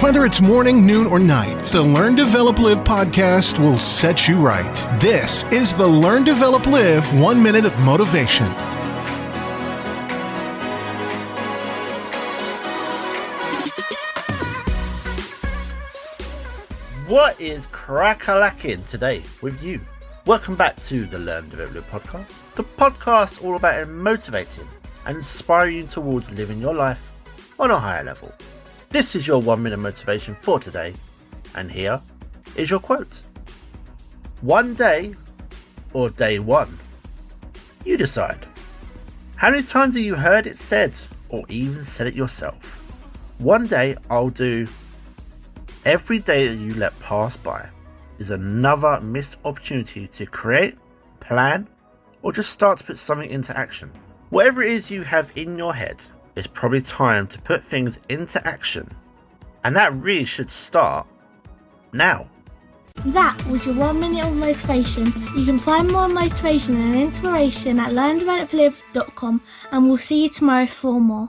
Whether it's morning, noon, or night, the Learn, Develop, Live podcast will set you right. This is the Learn, Develop, Live 1 Minute of Motivation. What is crack-a-lacking today with you? Welcome back to the Learn, Develop, Live podcast. The podcast all about motivating and inspiring you towards living your life on a higher level. This is your 1 minute motivation for today, and here is your quote. One day, or day one, you decide. How many times have you heard it said, or even said it yourself? One day I'll do. Every day that you let pass by is another missed opportunity to create, plan, or just start to put something into action. Whatever it is you have in your head, it's probably time to put things into action. And that really should start now. That was your 1 minute of motivation. You can find more motivation and inspiration at learndeveloplive.com, and we'll see you tomorrow for more.